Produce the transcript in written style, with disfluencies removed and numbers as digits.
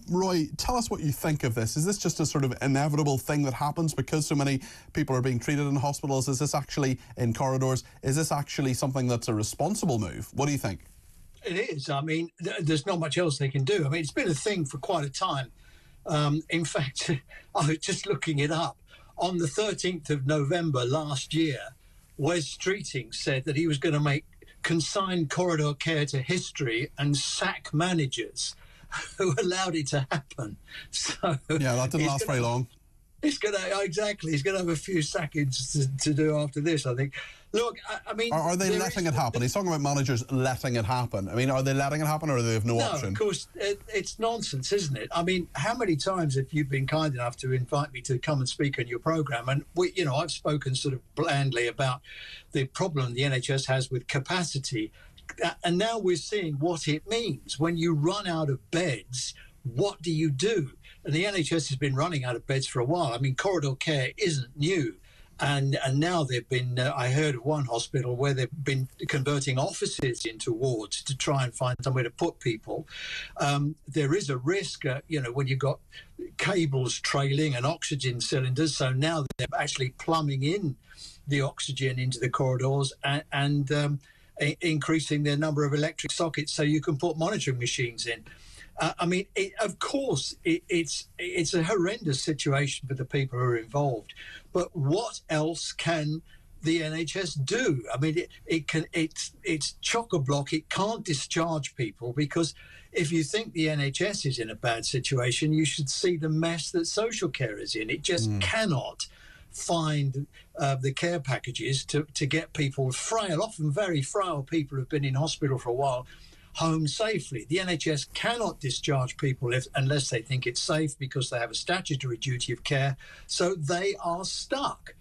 Roy, tell us what you think of this. Is this just a sort of inevitable thing that happens because so many people are being treated in hospitals? Is this actually in corridors? Is this actually something that's a responsible move? What do you think? It is. I mean, there's not much else they can do. I mean, it's been a thing for quite a time. In fact, I was just looking it up. On the 13th of November last year, Wes Streeting said that he was going to consign corridor care to history and sack managers who allowed it to happen. So yeah, that didn't last very long. He's going to have a few sackings to do after this, I think. Look, I mean, are they letting it happen? He's talking about managers letting it happen. I mean, are they letting it happen, or do they have no option? No, of course, it's nonsense, isn't it? I mean, how many times have you been kind enough to invite me to come and speak on your programme? And I've spoken sort of blandly about the problem the NHS has with capacity, and now we're seeing what it means when you run out of beds. What do you do? And the NHS has been running out of beds for a while. I mean, corridor care isn't new. And now they've been, I heard of one hospital where they've been converting offices into wards to try and find somewhere to put people. There is a risk, when you've got cables trailing and oxygen cylinders. So now they're actually plumbing in the oxygen into the corridors and increasing their number of electric sockets so you can put monitoring machines in. I mean, of course, it's a horrendous situation for the people who are involved. But what else can the NHS do? I mean, it's chock-a-block. It can't discharge people because if you think the NHS is in a bad situation, you should see the mess that social care is in. It just cannot find the care packages to get people frail, often very frail people who've been in hospital for a while, home safely. The NHS cannot discharge people unless they think it's safe because they have a statutory duty of care. So they are stuck.